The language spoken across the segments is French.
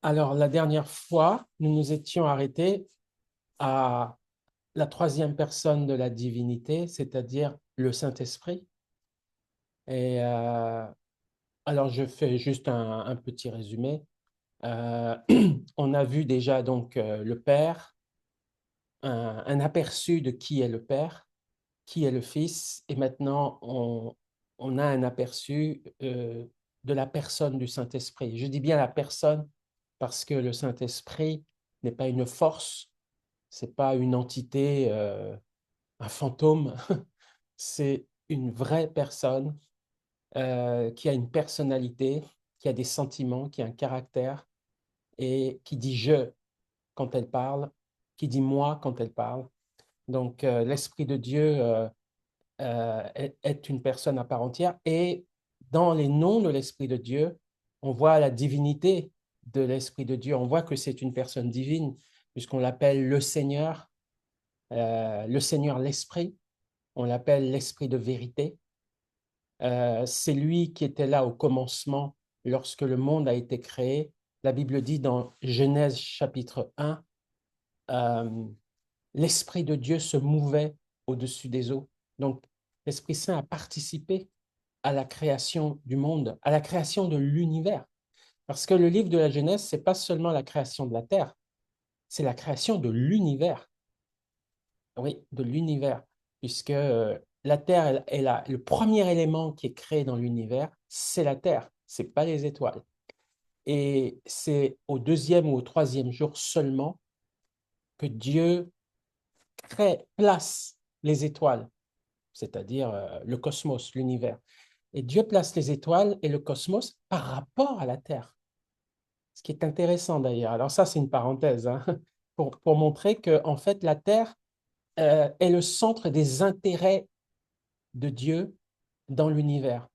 Alors, la dernière fois, nous nous étions arrêtés à la troisième personne de la divinité, c'est-à-dire le Saint-Esprit. Et alors, je fais juste un petit résumé. Euh, on a vu déjà donc le Père, un aperçu de qui est le Père, qui est le Fils, et maintenant on a un aperçu de la personne du Saint-Esprit. Je dis bien la personne parce que le Saint-Esprit n'est pas une force, c'est pas une entité, un fantôme, c'est une vraie personne qui a une personnalité, qui a des sentiments, qui a un caractère et qui dit je quand elle parle, qui dit moi quand elle parle. Donc, l'Esprit de Dieu est une personne à part entière. Et dans les noms de l'Esprit de Dieu, on voit la divinité de l'Esprit de Dieu. On voit que c'est une personne divine, puisqu'on l'appelle le Seigneur l'Esprit. On l'appelle l'Esprit de vérité. C'est lui qui était là au commencement lorsque le monde a été créé. La Bible dit dans Genèse chapitre 1, euh, l'Esprit de Dieu se mouvait au-dessus des eaux. Donc, l'Esprit Saint a participé à la création du monde, à la création de l'univers. Parce que le livre de la Genèse, c'est pas seulement la création de la terre, c'est la création de l'univers. Oui, de l'univers. Puisque la terre le premier élément qui est créé dans l'univers, c'est la terre, c'est pas les étoiles. Et c'est au deuxième ou au troisième jour seulement que Dieu place les étoiles, c'est-à-dire le cosmos, l'univers. Et Dieu place les étoiles et le cosmos par rapport à la Terre. Ce qui est intéressant d'ailleurs. Alors ça, c'est une parenthèse, hein, pour montrer que en fait, la Terre est le centre des intérêts de Dieu dans l'univers.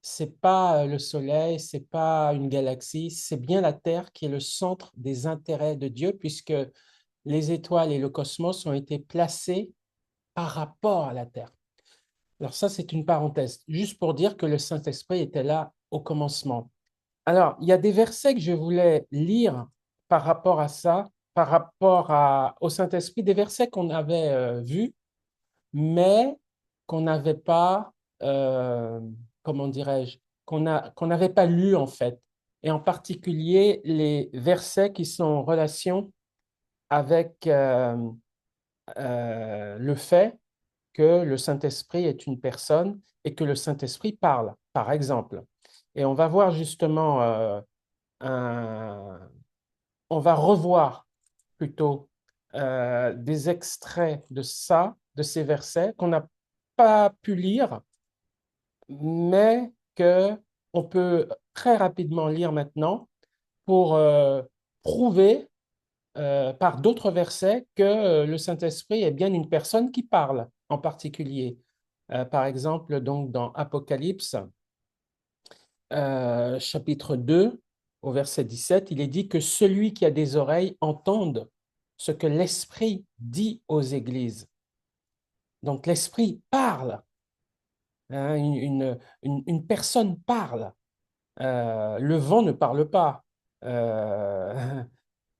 C'est pas le Soleil, c'est pas une galaxie, c'est bien la Terre qui est le centre des intérêts de Dieu, puisque les étoiles et le cosmos ont été placés par rapport à la Terre. Alors ça, c'est une parenthèse, juste pour dire que le Saint-Esprit était là au commencement. Alors, il y a des versets que je voulais lire par rapport à ça, au Saint-Esprit, des versets qu'on avait vus, mais qu'on n'avait pas, comment dirais-je, qu'on n'avait pas lus en fait. Et en particulier, les versets qui sont en relation avec le fait que le Saint-Esprit est une personne et que le Saint-Esprit parle, par exemple. Et on va voir justement, un- on va revoir plutôt des extraits de ça, de ces versets qu'on n'a pas pu lire, mais que on peut très rapidement lire maintenant pour prouver par d'autres versets que le Saint-Esprit est bien une personne qui parle en particulier. Par exemple, donc dans Apocalypse, chapitre 2, au verset 17, il est dit que celui qui a des oreilles entende ce que l'Esprit dit aux églises. Donc l'Esprit parle, hein, une personne parle. Le vent ne parle pas. Euh,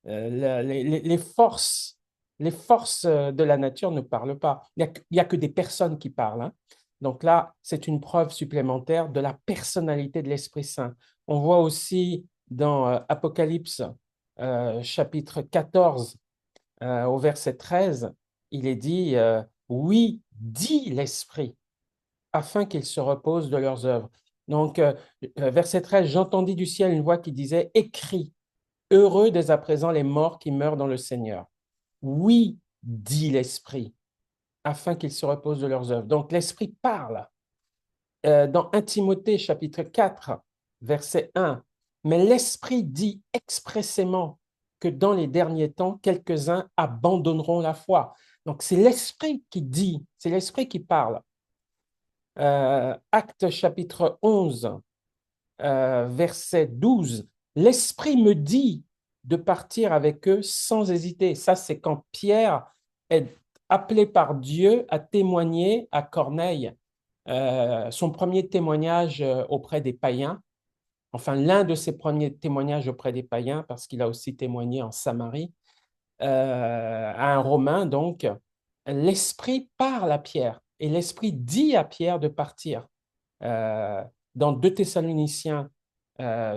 les forces de la nature ne parlent pas. Il y a que des personnes qui parlent, hein. Donc là, c'est une preuve supplémentaire de la personnalité de l'Esprit Saint. On voit aussi dans Apocalypse chapitre 14 au verset 13, il est dit, oui, dit l'Esprit, afin qu'ils se reposent de leurs œuvres. Donc, verset 13, j'entendis du ciel une voix qui disait, écris, heureux dès à présent les morts qui meurent dans le Seigneur. Oui, dit l'Esprit, afin qu'ils se reposent de leurs œuvres. Donc l'Esprit parle. Dans 1 Timothée chapitre 4, verset 1, mais l'Esprit dit expressément que dans les derniers temps, quelques-uns abandonneront la foi. Donc c'est l'Esprit qui dit, c'est l'Esprit qui parle. Acte chapitre 11, verset 12, l'Esprit me dit de partir avec eux sans hésiter. Ça, c'est quand Pierre est appelé par Dieu à témoigner à Corneille, son premier témoignage auprès des païens. enfin l'un de ses premiers témoignages auprès des païens, parce qu'il a aussi témoigné en Samarie, à un Romain, donc, l'Esprit parle à Pierre et l'Esprit dit à Pierre de partir. Dans 2 Thessaloniciens,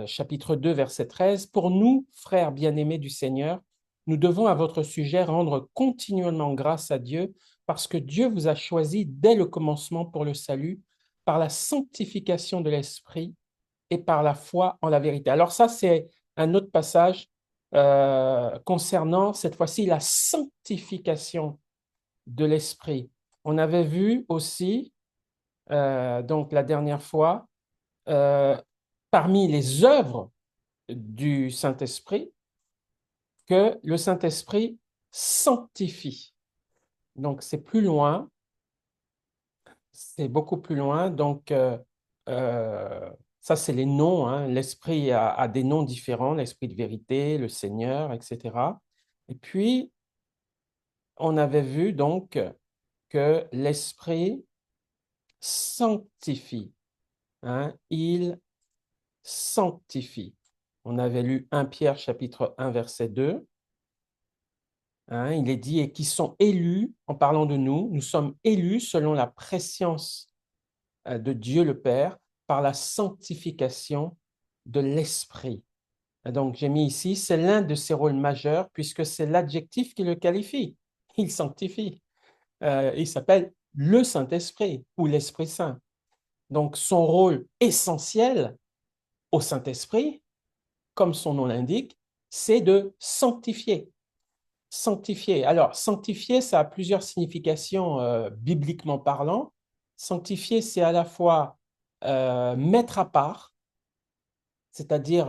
chapitre 2, verset 13, pour nous, frères bien-aimés du Seigneur, nous devons à votre sujet rendre continuellement grâce à Dieu parce que Dieu vous a choisi dès le commencement pour le salut par la sanctification de l'Esprit et par la foi en la vérité. Alors ça, c'est un autre passage concernant cette fois-ci la sanctification de l'Esprit. On avait vu aussi, donc la dernière fois, parmi les œuvres du Saint-Esprit, que le Saint-Esprit sanctifie. Donc c'est plus loin, c'est beaucoup plus loin. Donc ça, c'est les noms, hein. L'Esprit a des noms différents, l'Esprit de vérité, le Seigneur, etc. Et puis, on avait vu donc que l'Esprit sanctifie, hein. Il sanctifie. On avait lu 1 Pierre chapitre 1 verset 2. Hein, il est dit, et qui sont élus, en parlant de nous, nous sommes élus selon la prescience de Dieu le Père par la sanctification de l'Esprit. Donc, j'ai mis ici, c'est l'un de ses rôles majeurs puisque c'est l'adjectif qui le qualifie. Il sanctifie. Il s'appelle le Saint-Esprit ou l'Esprit Saint. Donc, son rôle essentiel au Saint-Esprit, comme son nom l'indique, c'est de sanctifier. Sanctifier. Alors, sanctifier, ça a plusieurs significations bibliquement parlant. Sanctifier, c'est à la fois mettre à part, c'est-à-dire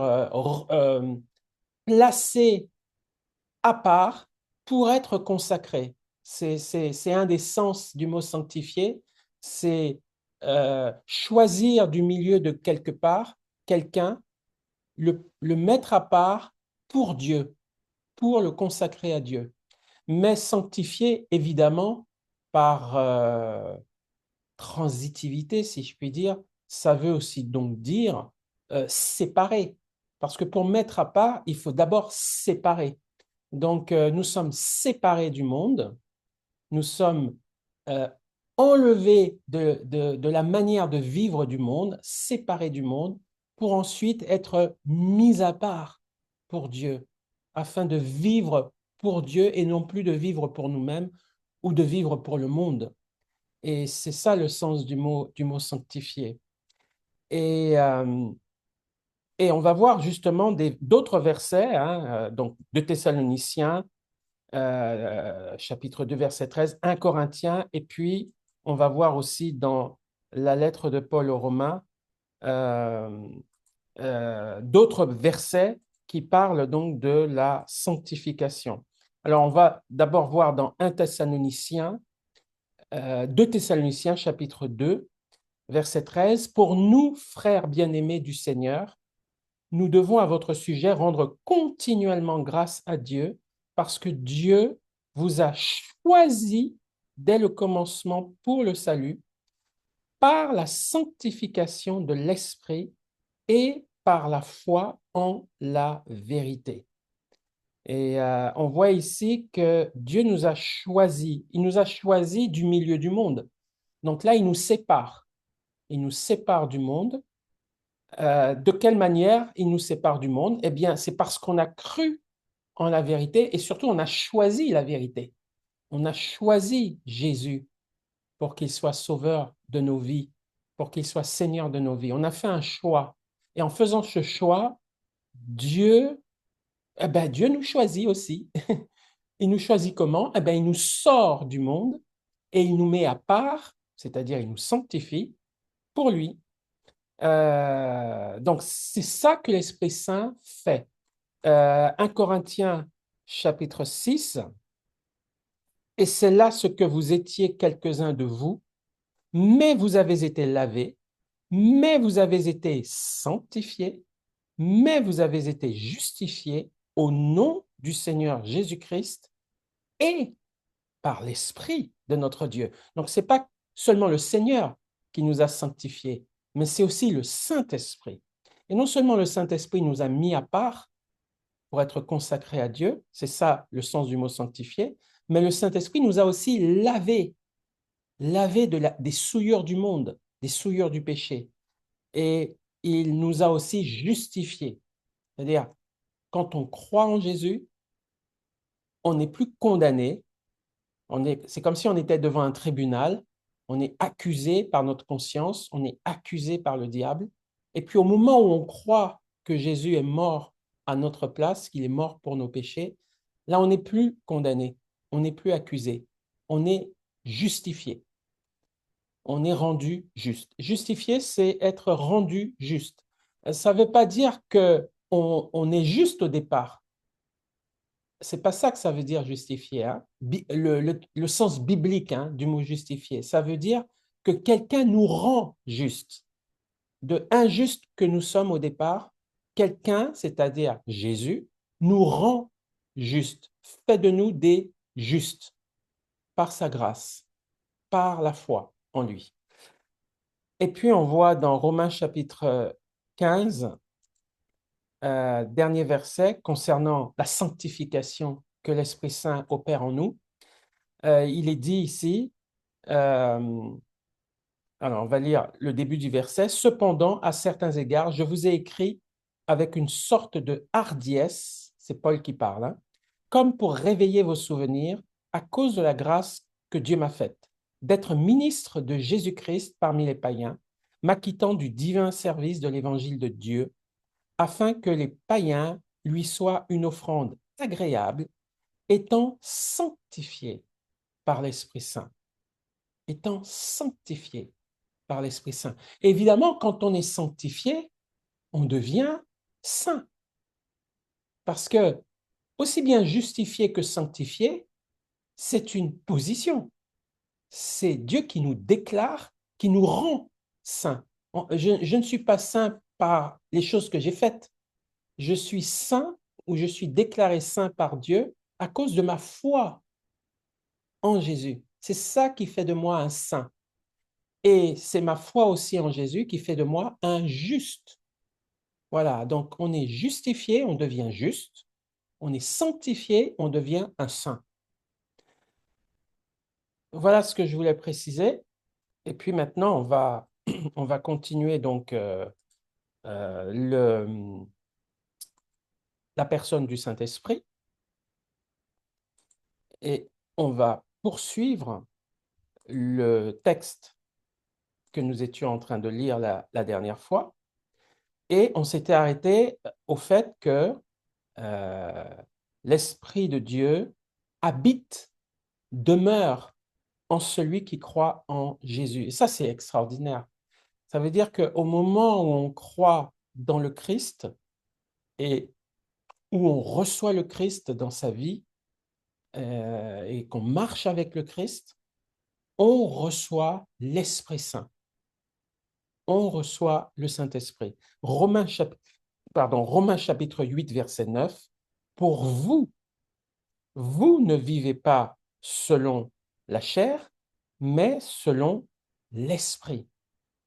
placer à part pour être consacré. C'est un des sens du mot sanctifier, c'est choisir du milieu de quelque part quelqu'un, le mettre à part pour Dieu, pour le consacrer à Dieu. Mais sanctifier, évidemment, par transitivité, si je puis dire, ça veut aussi donc dire séparer. Parce que pour mettre à part, il faut d'abord séparer. Donc, nous sommes séparés du monde, nous sommes euh, enlevés de la manière de vivre du monde, séparés du monde, pour ensuite être mis à part pour Dieu, afin de vivre pour Dieu et non plus de vivre pour nous-mêmes ou de vivre pour le monde. Et c'est ça le sens du mot sanctifié. Et, euh, et on va voir justement d'autres versets, hein, donc de Thessaloniciens, chapitre 2, verset 13, 1 Corinthiens, et puis on va voir aussi dans la lettre de Paul aux Romains euh, d'autres versets qui parlent donc de la sanctification. Alors on va d'abord voir dans 1 Thessaloniciens, 2 Thessaloniciens, chapitre 2, verset 13, pour nous, frères bien-aimés du Seigneur, nous devons à votre sujet rendre continuellement grâce à Dieu parce que Dieu vous a choisi dès le commencement pour le salut par la sanctification de l'Esprit et par la foi en la vérité. Et on voit ici que Dieu nous a choisis. Il nous a choisis du milieu du monde. Donc là, il nous sépare. Il nous sépare du monde. De quelle manière il nous sépare du monde? Eh bien, c'est parce qu'on a cru en la vérité et surtout on a choisi la vérité. On a choisi Jésus pour qu'il soit sauveur de nos vies, pour qu'il soit Seigneur de nos vies. On a fait un choix. Et en faisant ce choix, Dieu, Dieu nous choisit aussi. Il nous choisit comment? Il nous sort du monde et il nous met à part, c'est-à-dire il nous sanctifie pour lui. Donc, c'est ça que l'Esprit Saint fait. 1 Corinthiens chapitre 6, et c'est là ce que vous étiez quelques-uns de vous, mais vous avez été lavés, mais vous avez été sanctifiés, mais vous avez été justifiés au nom du Seigneur Jésus-Christ et par l'Esprit de notre Dieu. Donc, ce n'est pas seulement le Seigneur qui nous a sanctifiés, mais c'est aussi le Saint-Esprit. Et non seulement le Saint-Esprit nous a mis à part pour être consacrés à Dieu, c'est ça le sens du mot sanctifié, mais le Saint-Esprit nous a aussi lavé des souillures du monde, des souillures du péché. Et il nous a aussi justifiés. C'est-à-dire, quand on croit en Jésus, on n'est plus condamné. C'est comme si on était devant un tribunal. On est accusé par notre conscience, on est accusé par le diable. Et puis au moment où on croit que Jésus est mort à notre place, qu'il est mort pour nos péchés, là, on n'est plus condamné, on n'est plus accusé, on est justifié. On est rendu juste. Justifié, c'est être rendu juste. Ça ne veut pas dire qu'on est juste au départ. C'est pas ça que ça veut dire justifié, hein. Le sens biblique, hein, du mot justifié. Ça veut dire que quelqu'un nous rend juste. De injuste que nous sommes au départ, quelqu'un, c'est-à-dire Jésus, nous rend juste, fait de nous des justes par sa grâce, par la foi en lui. Et puis, on voit dans Romains chapitre 15, dernier verset, concernant la sanctification que l'Esprit Saint opère en nous. Il est dit ici, alors on va lire le début du verset, « Cependant, à certains égards, je vous ai écrit avec une sorte de hardiesse, c'est Paul qui parle, hein, comme pour réveiller vos souvenirs à cause de la grâce que Dieu m'a faite, d'être ministre de Jésus-Christ parmi les païens, m'acquittant du divin service de l'évangile de Dieu, afin que les païens lui soient une offrande agréable, étant sanctifiés par l'Esprit Saint. » Étant sanctifiés par l'Esprit Saint. Et évidemment, quand on est sanctifié, on devient saint. Parce que, aussi bien justifié que sanctifié, c'est une position. C'est Dieu qui nous déclare, qui nous rend saints. Je ne suis pas saint par les choses que j'ai faites. Je suis saint ou je suis déclaré saint par Dieu à cause de ma foi en Jésus. C'est ça qui fait de moi un saint. Et c'est ma foi aussi en Jésus qui fait de moi un juste. Voilà, donc on est justifié, on devient juste. On est sanctifié, on devient un saint. Voilà ce que je voulais préciser. Et puis maintenant, on va continuer donc la personne du Saint-Esprit et on va poursuivre le texte que nous étions en train de lire la dernière fois. Et on s'était arrêté au fait que l'Esprit de Dieu habite, demeure en celui qui croit en Jésus. Et ça, c'est extraordinaire. Ça veut dire qu'au moment où on croit dans le Christ et où on reçoit le Christ dans sa vie et qu'on marche avec le Christ, on reçoit l'Esprit Saint. On reçoit le Saint-Esprit. Romains chapitre 8, verset 9. Pour vous, vous ne vivez pas selon la chair, mais selon l'Esprit.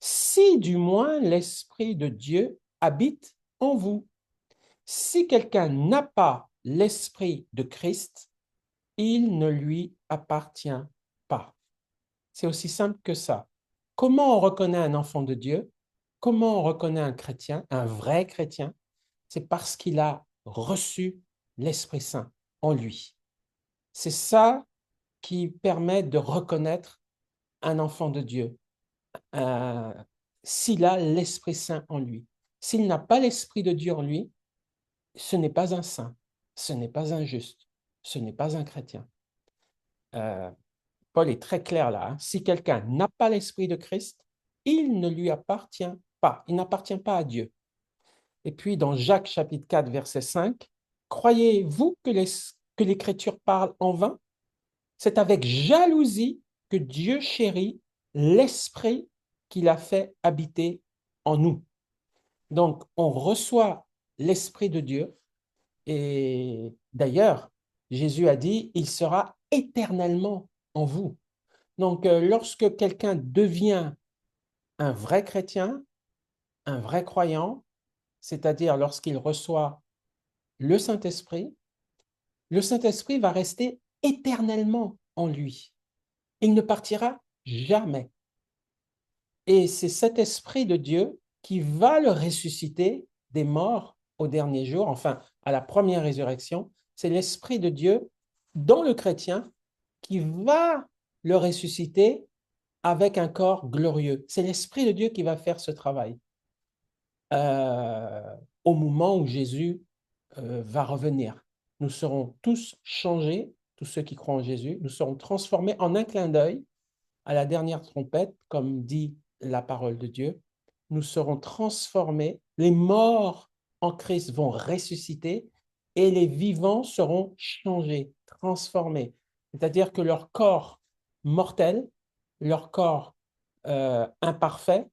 Si du moins l'Esprit de Dieu habite en vous. Si quelqu'un n'a pas l'Esprit de Christ, il ne lui appartient pas. C'est aussi simple que ça. Comment on reconnaît un enfant de Dieu? Comment on reconnaît un chrétien, un vrai chrétien? C'est parce qu'il a reçu l'Esprit Saint en lui. C'est ça qui permet de reconnaître un enfant de Dieu, s'il a l'Esprit Saint en lui. S'il n'a pas l'Esprit de Dieu en lui, ce n'est pas un saint, ce n'est pas un juste, ce n'est pas un chrétien. Paul est très clair là, hein. Si quelqu'un n'a pas l'Esprit de Christ, il ne lui appartient pas, il n'appartient pas à Dieu. Et puis dans Jacques chapitre 4, verset 5, croyez-vous que l'Écriture parle en vain? C'est avec jalousie que Dieu chérit l'Esprit qu'il a fait habiter en nous. Donc, on reçoit l'Esprit de Dieu et d'ailleurs, Jésus a dit, il sera éternellement en vous. Donc, lorsque quelqu'un devient un vrai chrétien, un vrai croyant, c'est-à-dire lorsqu'il reçoit le Saint-Esprit va rester éternellement en lui. Il ne partira jamais. Et c'est cet Esprit de Dieu qui va le ressusciter des morts au dernier jour, enfin à la première résurrection. C'est l'Esprit de Dieu dans le chrétien qui va le ressusciter avec un corps glorieux. C'est l'Esprit de Dieu qui va faire ce travail euh, au moment où Jésus va revenir. Nous serons tous changés, tous ceux qui croient en Jésus, nous serons transformés en un clin d'œil à la dernière trompette, comme dit la parole de Dieu. Nous serons transformés, les morts en Christ vont ressusciter et les vivants seront changés, transformés. C'est-à-dire que leur corps mortel, leur corps imparfait,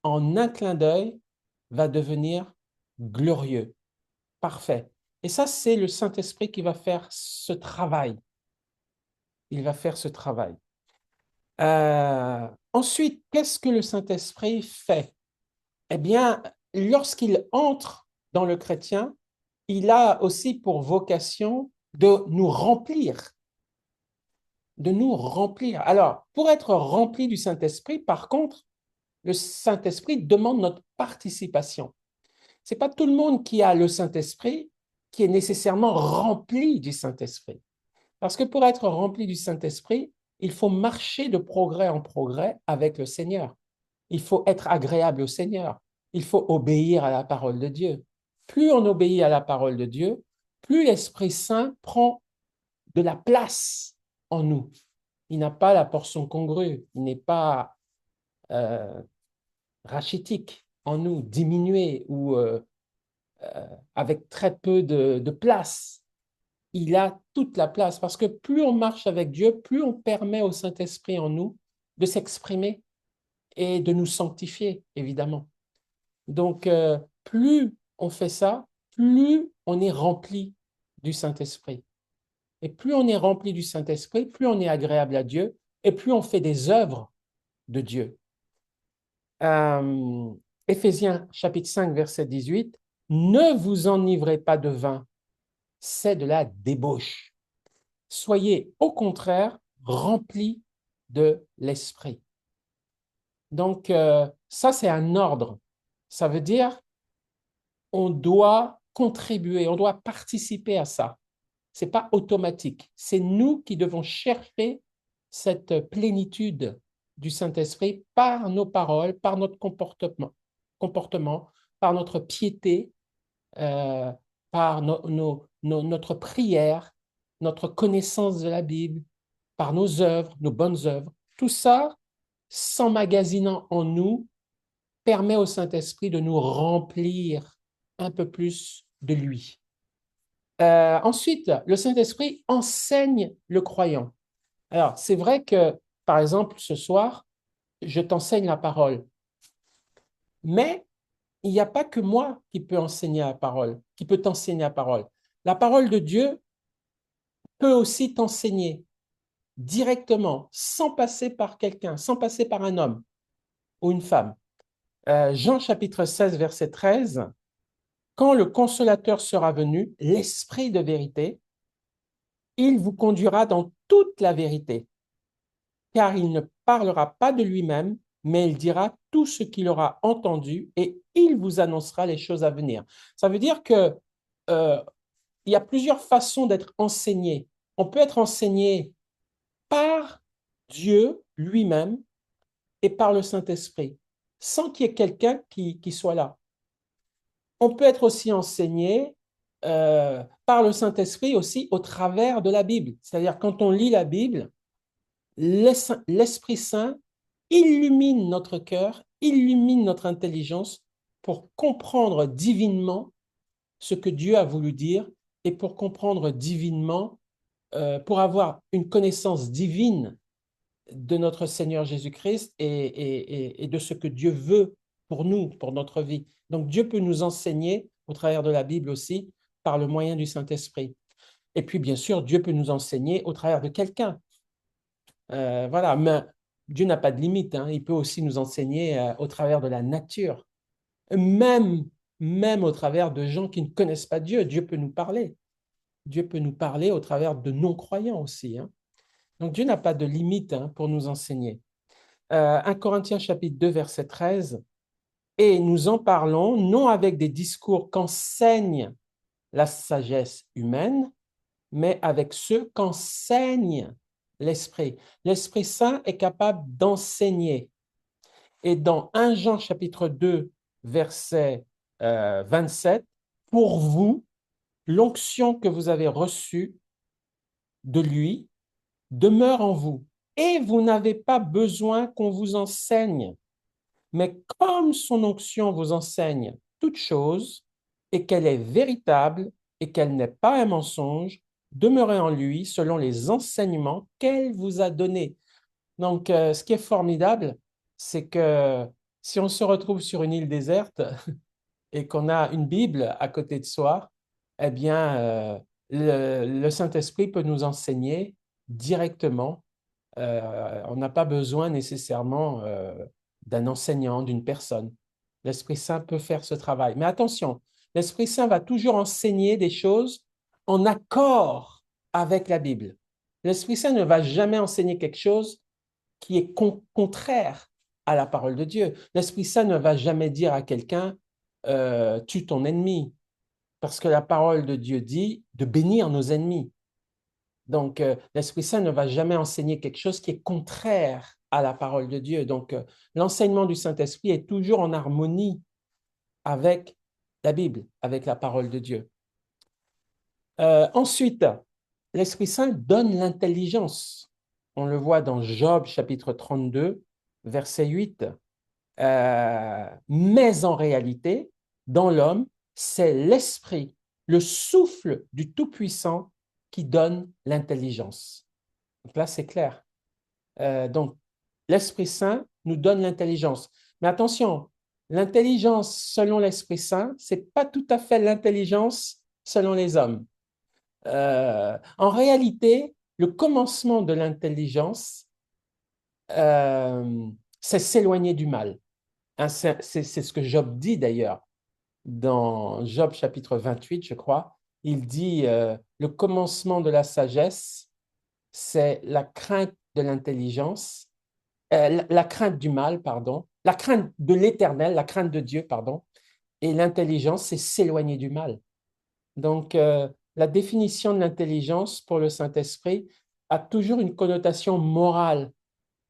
en un clin d'œil, va devenir glorieux, parfait. Et ça, c'est le Saint-Esprit qui va faire ce travail. Il va faire ce travail. Ensuite, qu'est-ce que le Saint-Esprit fait? Eh bien, lorsqu'il entre dans le chrétien, il a aussi pour vocation de nous remplir, de nous remplir. Alors, pour être rempli du Saint-Esprit, par contre, le Saint-Esprit demande notre participation. Ce n'est pas tout le monde qui a le Saint-Esprit qui est nécessairement rempli du Saint-Esprit. Parce que pour être rempli du Saint-Esprit, il faut marcher de progrès en progrès avec le Seigneur. Il faut être agréable au Seigneur. Il faut obéir à la parole de Dieu. Plus on obéit à la parole de Dieu, plus l'Esprit Saint prend de la place en nous. Il n'a pas la portion congrue, il n'est pas euh, rachitique en nous, diminué ou avec très peu de place. Il a toute la place parce que plus on marche avec Dieu, plus on permet au Saint-Esprit en nous de s'exprimer et de nous sanctifier, évidemment. Donc, plus on fait ça, plus on est rempli du Saint-Esprit. Et plus on est rempli du Saint-Esprit, plus on est agréable à Dieu et plus on fait des œuvres de Dieu. Euh, Éphésiens chapitre 5, verset 18, ne vous enivrez pas de vin, c'est de la débauche. Soyez au contraire remplis de l'Esprit. Donc, ça, c'est un ordre. Ça veut dire on doit contribuer, on doit participer à ça. Ce n'est pas automatique. C'est nous qui devons chercher cette plénitude du Saint-Esprit par nos paroles, par notre comportement par notre piété, euh, par notre prière, notre connaissance de la Bible, par nos œuvres, nos bonnes œuvres. Tout ça, s'emmagasinant en nous, permet au Saint-Esprit de nous remplir un peu plus de lui. Ensuite, le Saint-Esprit enseigne le croyant. Alors, c'est vrai que, par exemple, ce soir, je t'enseigne la parole, mais il n'y a pas que moi qui peux enseigner la parole, qui peut t'enseigner la parole. La parole de Dieu peut aussi t'enseigner directement, sans passer par quelqu'un, sans passer par un homme ou une femme. Jean chapitre 16, verset 13, quand le consolateur sera venu, l'Esprit de vérité, il vous conduira dans toute la vérité, car il ne parlera pas de lui-même, mais il dira tout ce qu'il aura entendu et il vous annoncera les choses à venir. Ça veut dire que il y a plusieurs façons d'être enseigné. On peut être enseigné par Dieu lui-même et par le Saint-Esprit, sans qu'il y ait quelqu'un qui soit là. On peut être aussi enseigné par le Saint-Esprit aussi au travers de la Bible. C'est-à-dire quand on lit la Bible, l'Esprit Saint illumine notre cœur, illumine notre intelligence pour comprendre divinement ce que Dieu a voulu dire et pour comprendre divinement, pour avoir une connaissance divine de notre Seigneur Jésus-Christ et de ce que Dieu veut pour nous, pour notre vie. Donc Dieu peut nous enseigner au travers de la Bible aussi par le moyen du Saint-Esprit. Et puis bien sûr, Dieu peut nous enseigner au travers de quelqu'un. Voilà, mais Dieu n'a pas de limite, hein. Il peut aussi nous enseigner au travers de la nature. Même même au travers de gens qui ne connaissent pas Dieu. Dieu peut nous parler. Dieu peut nous parler au travers de non-croyants aussi, hein. Donc Dieu n'a pas de limite, hein, pour nous enseigner. 1 Corinthiens chapitre 2, verset 13, et nous en parlons non avec des discours qu'enseigne la sagesse humaine, mais avec ceux qu'enseigne l'Esprit. L'Esprit Saint est capable d'enseigner. Et dans 1 Jean chapitre 2, verset 27, pour vous, l'onction que vous avez reçue de lui demeure en vous, et vous n'avez pas besoin qu'on vous enseigne. Mais comme son onction vous enseigne toute chose, et qu'elle est véritable, et qu'elle n'est pas un mensonge, demeurez en lui selon les enseignements qu'elle vous a donnés. Donc, ce qui est formidable, c'est que si on se retrouve sur une île déserte et qu'on a une Bible à côté de soi, eh bien, le Saint-Esprit peut nous enseigner directement. On n'a pas besoin nécessairement d'un enseignant, d'une personne. L'Esprit Saint peut faire ce travail. Mais attention, l'Esprit Saint va toujours enseigner des choses en accord avec la Bible. L'Esprit Saint ne va jamais enseigner quelque chose qui est contraire à la parole de Dieu. L'Esprit Saint ne va jamais dire à quelqu'un tue ton ennemi, parce que la parole de Dieu dit de bénir nos ennemis. Donc, l'Esprit Saint ne va jamais enseigner quelque chose qui est contraire à la parole de Dieu. Donc, l'enseignement du Saint-Esprit est toujours en harmonie avec la Bible, avec la parole de Dieu. Ensuite, l'Esprit Saint donne l'intelligence. On le voit dans Job chapitre 32, verset 8. Mais en réalité, dans l'homme, c'est l'Esprit, le souffle du Tout-Puissant qui donne l'intelligence. Donc là, c'est clair. Donc, l'Esprit Saint nous donne l'intelligence. Mais attention, l'intelligence selon l'Esprit Saint, ce n'est pas tout à fait l'intelligence selon les hommes. En réalité, le commencement de l'intelligence, c'est s'éloigner du mal. Hein, c'est ce que Job dit d'ailleurs. Dans Job chapitre 28, je crois, il dit le commencement de la sagesse, c'est la crainte de l'intelligence, la crainte du mal, pardon, la crainte de l'éternel, la crainte de Dieu, pardon, et l'intelligence, c'est s'éloigner du mal. Donc, la définition de l'intelligence pour le Saint-Esprit a toujours une connotation morale.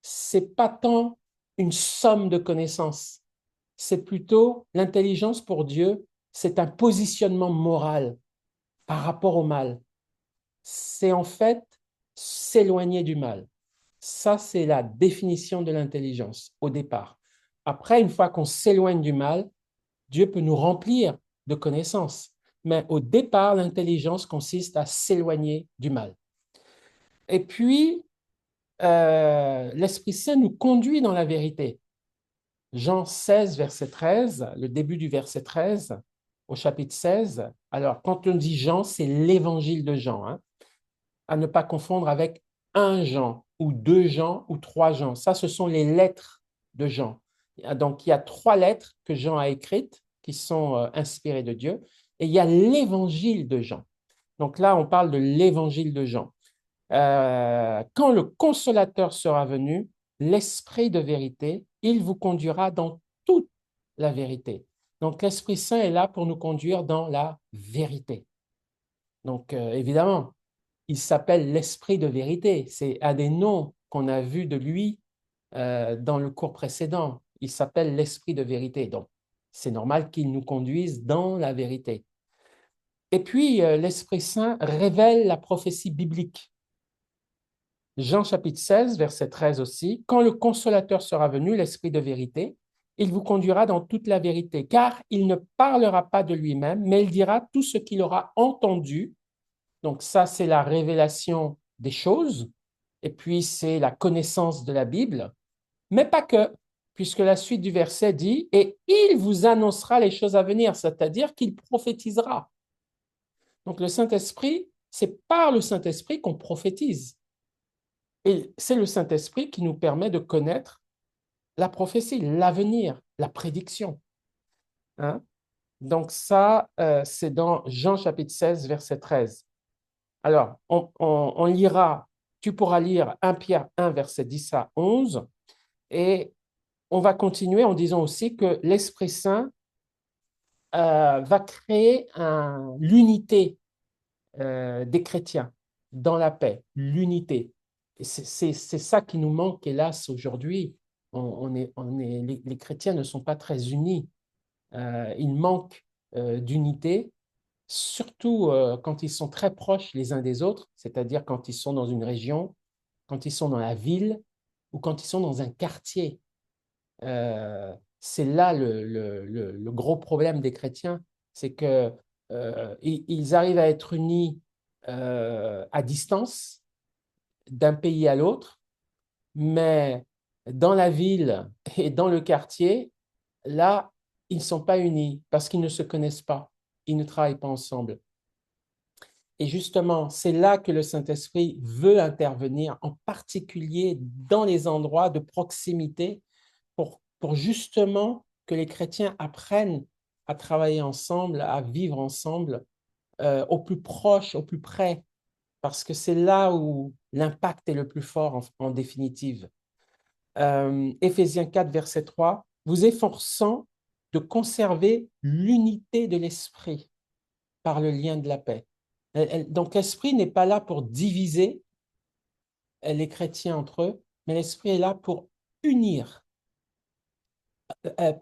C'est pas tant une somme de connaissances, c'est plutôt l'intelligence pour Dieu, c'est un positionnement moral par rapport au mal. C'est en fait s'éloigner du mal. Ça, c'est la définition de l'intelligence au départ. Après, une fois qu'on s'éloigne du mal, Dieu peut nous remplir de connaissances. Mais au départ, l'intelligence consiste à s'éloigner du mal. Et puis, l'Esprit Saint nous conduit dans la vérité. Jean 16, verset 13, le début du verset 13 au chapitre 16. Alors, quand on dit Jean, c'est l'évangile de Jean, hein, à ne pas confondre avec un Jean ou deux Jean ou trois Jean. Ça, ce sont les lettres de Jean. Donc, il y a trois lettres que Jean a écrites qui sont inspirées de Dieu. Et il y a l'évangile de Jean. Donc là, on parle de l'évangile de Jean. Quand le consolateur sera venu, l'esprit de vérité, il vous conduira dans toute la vérité. Donc, l'Esprit Saint est là pour nous conduire dans la vérité. Donc, évidemment, il s'appelle l'Esprit de vérité. C'est un des noms qu'on a vus de lui dans le cours précédent. Il s'appelle l'Esprit de vérité. Donc, c'est normal qu'il nous conduise dans la vérité. Et puis, l'Esprit Saint révèle la prophétie biblique. Jean chapitre 16, verset 13 aussi. Quand le consolateur sera venu, l'Esprit de vérité, il vous conduira dans toute la vérité, car il ne parlera pas de lui-même, mais il dira tout ce qu'il aura entendu. Donc ça, c'est la révélation des choses, et puis c'est la connaissance de la Bible, mais pas que, puisque la suite du verset dit, et il vous annoncera les choses à venir, c'est-à-dire qu'il prophétisera. Donc le Saint-Esprit, c'est par le Saint-Esprit qu'on prophétise. Et c'est le Saint-Esprit qui nous permet de connaître la prophétie, l'avenir, la prédiction. Hein? Donc ça, c'est dans Jean chapitre 16, verset 13. Alors, on lira, tu pourras lire 1 Pierre 1, verset 10 à 11, et on va continuer en disant aussi que l'Esprit Saint va créer l'unité des chrétiens dans la paix, l'unité. Et c'est ça qui nous manque, hélas, aujourd'hui. Les chrétiens ne sont pas très unis. Ils manquent d'unité, surtout quand ils sont très proches les uns des autres, c'est-à-dire quand ils sont dans une région, quand ils sont dans la ville ou quand ils sont dans un quartier. C'est là le gros problème des chrétiens, c'est que ils arrivent à être unis à distance d'un pays à l'autre, mais dans la ville et dans le quartier, là, ils ne sont pas unis parce qu'ils ne se connaissent pas, ils ne travaillent pas ensemble. Et justement, c'est là que le Saint-Esprit veut intervenir, en particulier dans les endroits de proximité, pour justement que les chrétiens apprennent à travailler ensemble, à vivre ensemble, au plus proche, au plus près, parce que c'est là où l'impact est le plus fort en définitive. Éphésiens 4, verset 3, vous efforçant de conserver l'unité de l'esprit par le lien de la paix. Donc l'esprit n'est pas là pour diviser les chrétiens entre eux, mais l'esprit est là pour unir,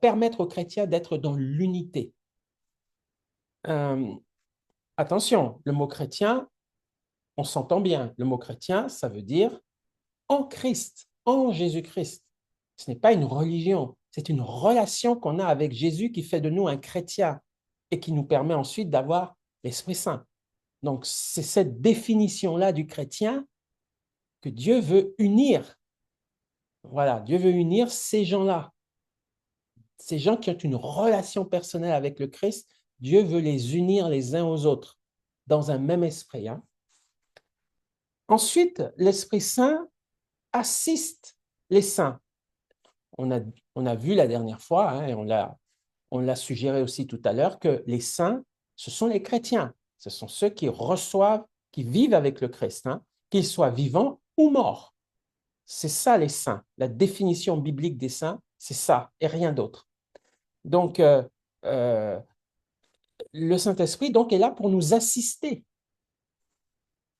permettre aux chrétiens d'être dans l'unité. Attention, le mot chrétien, on s'entend bien. Le mot chrétien, ça veut dire en Christ, en Jésus-Christ. Ce n'est pas une religion, c'est une relation qu'on a avec Jésus qui fait de nous un chrétien et qui nous permet ensuite d'avoir l'Esprit Saint. Donc, c'est cette définition-là du chrétien que Dieu veut unir. Voilà, Dieu veut unir ces gens-là. Ces gens qui ont une relation personnelle avec le Christ, Dieu veut les unir les uns aux autres dans un même esprit. Hein. Ensuite, l'Esprit Saint assiste les saints. On a vu la dernière fois, hein, et on l'a suggéré aussi tout à l'heure, que les saints, ce sont les chrétiens. Ce sont ceux qui reçoivent, qui vivent avec le Christ, hein, qu'ils soient vivants ou morts. C'est ça les saints. La définition biblique des saints, c'est ça et rien d'autre. Donc, euh, le Saint-Esprit donc, est là pour nous assister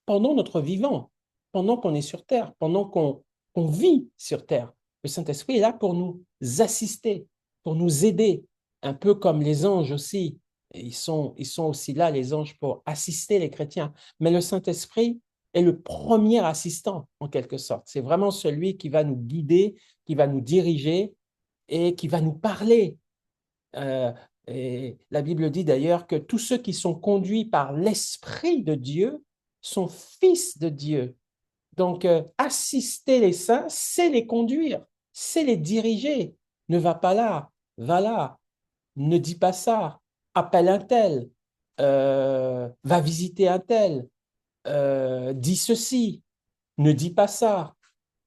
pendant notre vivant, pendant qu'on est sur Terre, pendant qu'on vit sur Terre. Le Saint-Esprit est là pour nous assister, pour nous aider, un peu comme les anges aussi. Ils sont aussi là, les anges, pour assister les chrétiens. Mais le Saint-Esprit est le premier assistant, en quelque sorte. C'est vraiment celui qui va nous guider, qui va nous diriger et qui va nous parler. Et la Bible dit d'ailleurs que tous ceux qui sont conduits par l'Esprit de Dieu sont fils de Dieu. Donc, assister les saints, c'est les conduire, c'est les diriger. Ne va pas là, va là, ne dis pas ça, appelle un tel, va visiter un tel, dis ceci, ne dis pas ça,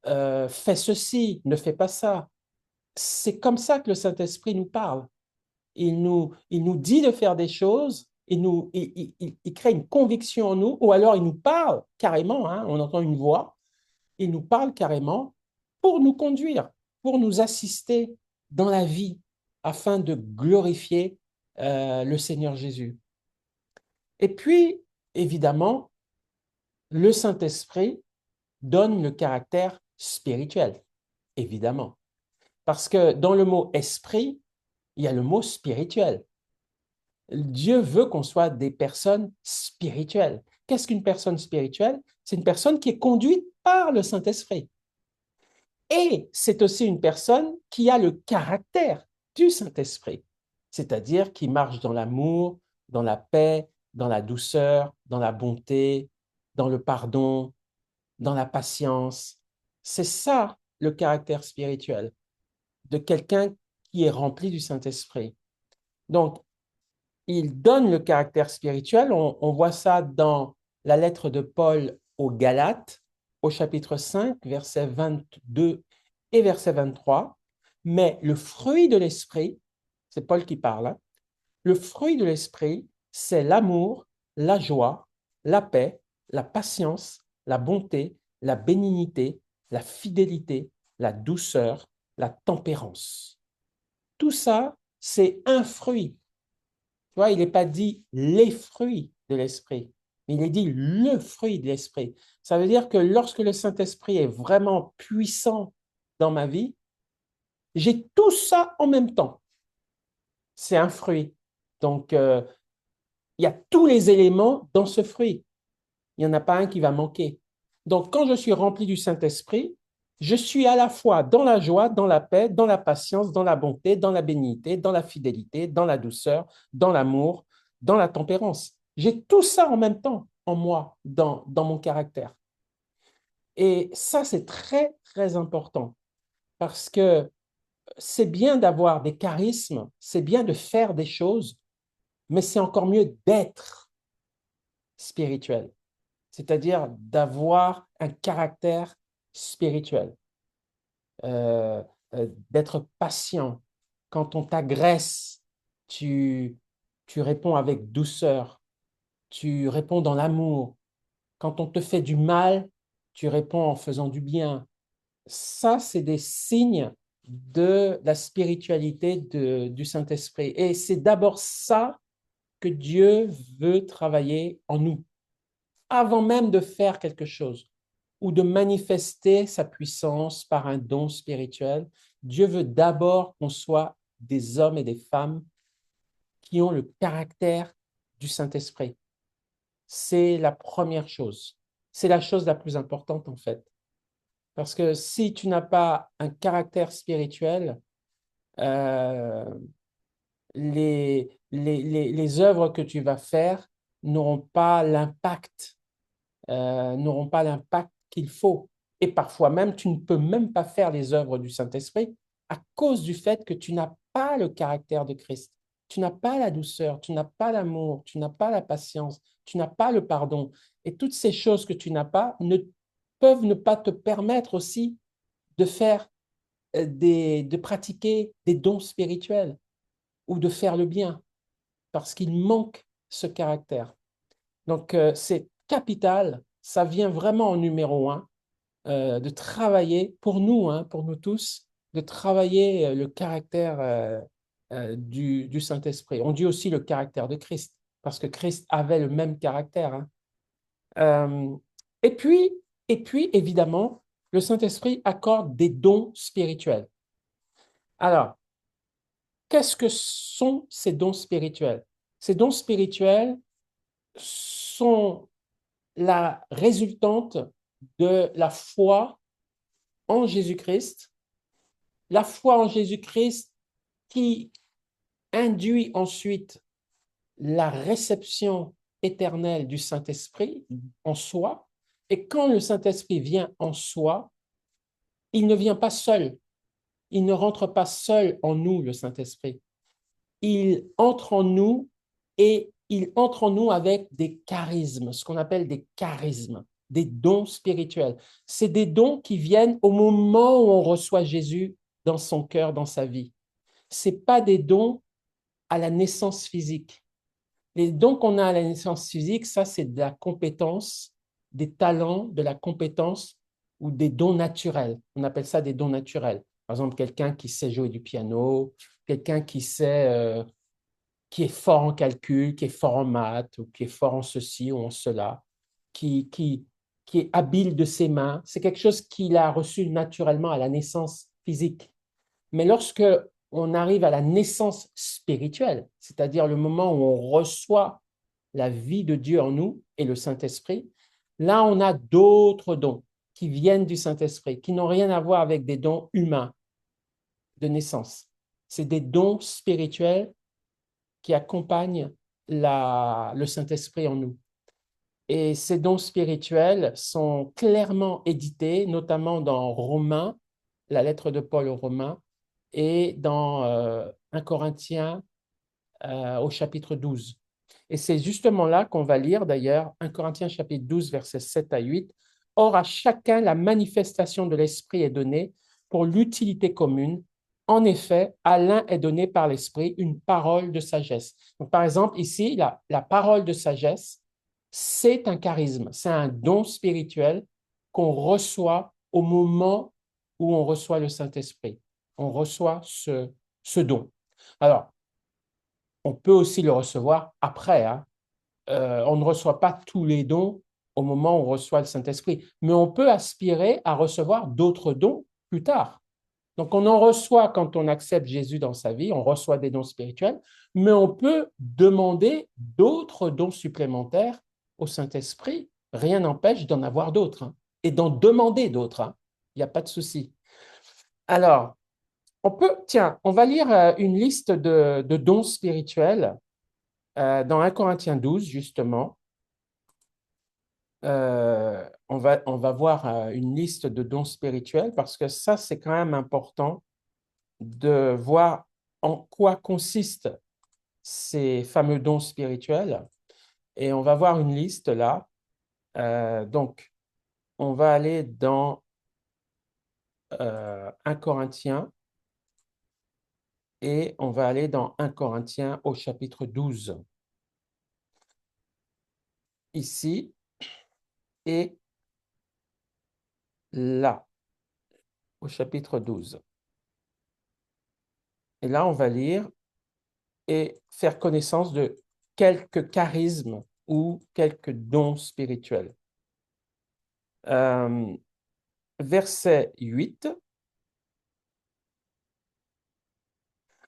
fais ceci, ne fais pas ça. C'est comme ça que le Saint-Esprit nous parle. Il nous dit de faire des choses, il crée une conviction en nous, ou alors il nous parle carrément, hein, on entend une voix, il nous parle carrément pour nous conduire, pour nous assister dans la vie, afin de glorifier le Seigneur Jésus. Et puis, évidemment, le Saint-Esprit donne le caractère spirituel, évidemment. Parce que dans le mot esprit, il y a le mot spirituel. Dieu veut qu'on soit des personnes spirituelles. Qu'est-ce qu'une personne spirituelle? C'est une personne qui est conduite par le Saint-Esprit. Et c'est aussi une personne qui a le caractère du Saint-Esprit, c'est-à-dire qui marche dans l'amour, dans la paix, dans la douceur, dans la bonté, dans le pardon, dans la patience. C'est ça le caractère spirituel de quelqu'un qui est rempli du Saint-Esprit. Donc, il donne le caractère spirituel. On voit ça dans la lettre de Paul aux Galates, au chapitre 5, verset 22 et verset 23. Mais le fruit de l'esprit, c'est Paul qui parle, hein, Le fruit de l'esprit, c'est l'amour, la joie, la paix, la patience, la bonté, la bénignité, la fidélité, la douceur, la tempérance. Tout ça, c'est un fruit. Tu vois, il n'est pas dit les fruits de l'esprit, mais il est dit le fruit de l'esprit. Ça veut dire que lorsque le Saint-Esprit est vraiment puissant dans ma vie, j'ai tout ça en même temps. C'est un fruit. Donc, il y a tous les éléments dans ce fruit. Il n'y en a pas un qui va manquer. Donc, quand je suis rempli du Saint-Esprit, je suis à la fois dans la joie, dans la paix, dans la patience, dans la bonté, dans la bénignité, dans la fidélité, dans la douceur, dans l'amour, dans la tempérance. J'ai tout ça en même temps en moi, dans mon caractère. Et ça, c'est très, très important parce que c'est bien d'avoir des charismes, c'est bien de faire des choses, mais c'est encore mieux d'être spirituel, c'est-à-dire d'avoir un caractère spirituel, euh, d'être patient. Quand on t'agresse, tu, tu réponds avec douceur, tu réponds dans l'amour. Quand on te fait du mal, tu réponds en faisant du bien. Ça, c'est des signes de la spiritualité du Saint-Esprit. Et c'est d'abord ça que Dieu veut travailler en nous, avant même de faire quelque chose ou de manifester sa puissance par un don spirituel. Dieu veut d'abord qu'on soit des hommes et des femmes qui ont le caractère du Saint-Esprit. C'est la première chose. C'est la chose la plus importante en fait. Parce que si tu n'as pas un caractère spirituel, euh, les œuvres que tu vas faire n'auront pas l'impact n'auront pas l'impact qu'il faut. Et parfois même, tu ne peux même pas faire les œuvres du Saint-Esprit à cause du fait que tu n'as pas le caractère de Christ. Tu n'as pas la douceur, tu n'as pas l'amour, tu n'as pas la patience, tu n'as pas le pardon. Et toutes ces choses que tu n'as pas peuvent ne pas te permettre aussi de faire de pratiquer des dons spirituels ou de faire le bien parce qu'il manque ce caractère. Donc, c'est capital, ça vient vraiment en numéro un, de travailler pour nous, hein, pour nous tous, de travailler le caractère du Saint-Esprit. On dit aussi le caractère de Christ, parce que Christ avait le même caractère. Hein. Euh, et puis, évidemment, le Saint-Esprit accorde des dons spirituels. Alors, qu'est-ce que sont ces dons spirituels? Ces dons spirituels sont la résultante de la foi en Jésus-Christ, la foi en Jésus-Christ qui induit ensuite la réception éternelle du Saint-Esprit en soi. Et quand le Saint-Esprit vient en soi, il ne vient pas seul. Il ne rentre pas seul en nous, le Saint-Esprit. Il entre en nous et il entre en nous avec des charismes, ce qu'on appelle des charismes, des dons spirituels. C'est des dons qui viennent au moment où on reçoit Jésus dans son cœur, dans sa vie. Ce n'est pas des dons à la naissance physique. Les dons qu'on a à la naissance physique, ça, c'est de la compétence, des talents, de la compétence ou des dons naturels. On appelle ça des dons naturels. Par exemple, quelqu'un qui sait jouer du piano, quelqu'un qui est fort en calcul, qui est fort en maths, ou qui est fort en ceci ou en cela, qui, qui, qui est habile de ses mains. C'est quelque chose qu'il a reçu naturellement à la naissance physique. Mais lorsque on arrive à la naissance spirituelle, c'est-à-dire le moment où on reçoit la vie de Dieu en nous et le Saint-Esprit, là, on a d'autres dons qui viennent du Saint-Esprit, qui n'ont rien à voir avec des dons humains de naissance. C'est des dons spirituels qui accompagnent le Saint-Esprit en nous. Et ces dons spirituels sont clairement édités, notamment dans Romains, la lettre de Paul aux Romains, et dans 1 Corinthiens au chapitre 12. Et c'est justement là qu'on va lire d'ailleurs 1 Corinthiens chapitre 12, versets 7 à 8. Or, à chacun, la manifestation de l'Esprit est donnée pour l'utilité commune. En effet, à l'un est donné par l'Esprit une parole de sagesse. Donc, par exemple, ici, la parole de sagesse, c'est un charisme, c'est un don spirituel qu'on reçoit au moment où on reçoit le Saint-Esprit. On reçoit ce don. Alors, on peut aussi le recevoir après, hein. On ne reçoit pas tous les dons au moment où on reçoit le Saint-Esprit, mais on peut aspirer à recevoir d'autres dons plus tard. Donc, on en reçoit quand on accepte Jésus dans sa vie, on reçoit des dons spirituels, mais on peut demander d'autres dons supplémentaires au Saint-Esprit. Rien n'empêche d'en avoir d'autres, hein, et d'en demander d'autres, hein. Il n'y a pas de souci. Alors, tiens, on va lire une liste de dons spirituels dans 1 Corinthiens 12, justement. On va voir une liste de dons spirituels parce que ça, c'est quand même important de voir en quoi consistent ces fameux dons spirituels. Et on va voir une liste là. Donc, on va aller dans 1 Corinthiens et on va aller dans 1 Corinthiens au chapitre 12. Ici et là, au chapitre 12. Et là, on va lire et faire connaissance de quelques charismes ou quelques dons spirituels. Verset 8.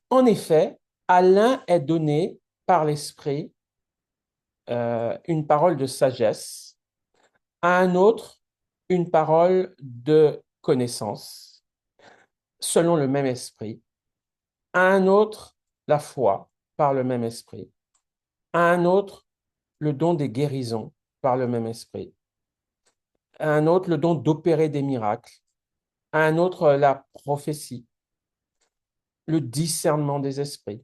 En effet, à l'un est donné par l'Esprit une parole de sagesse, à un autre une parole de connaissance, selon le même Esprit, à un autre la foi par le même Esprit, à un autre le don des guérisons par le même Esprit, à un autre le don d'opérer des miracles, à un autre la prophétie, le discernement des esprits,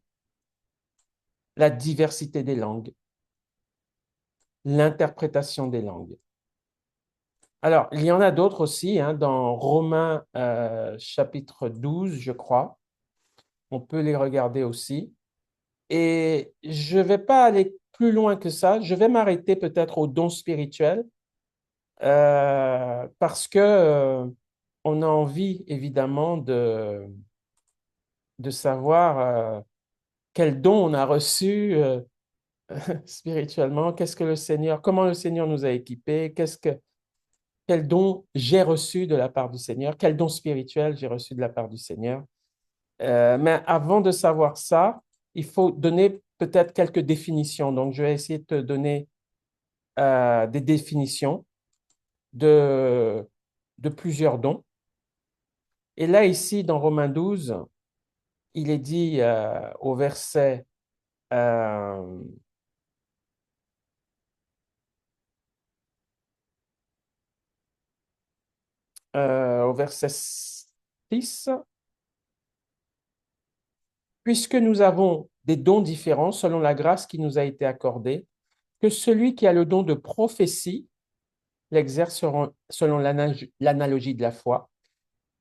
la diversité des langues, l'interprétation des langues. Alors, il y en a d'autres aussi, hein, dans Romains chapitre 12, je crois. On peut les regarder aussi. Et je ne vais pas aller plus loin que ça. Je vais m'arrêter peut-être aux dons spirituels parce que on a envie, évidemment, de savoir quel don on a reçu spirituellement, qu'est-ce que le Seigneur, comment le Seigneur nous a équipés, quel don j'ai reçu de la part du Seigneur, quel don spirituel j'ai reçu de la part du Seigneur. Mais avant de savoir ça, il faut donner peut-être quelques définitions. Donc, je vais essayer de te donner des définitions de, de plusieurs dons. Et là, ici, dans Romains 12, il est dit au verset euh, au verset 6, puisque nous avons des dons différents selon la grâce qui nous a été accordée, que celui qui a le don de prophétie l'exerce selon l'analogie de la foi,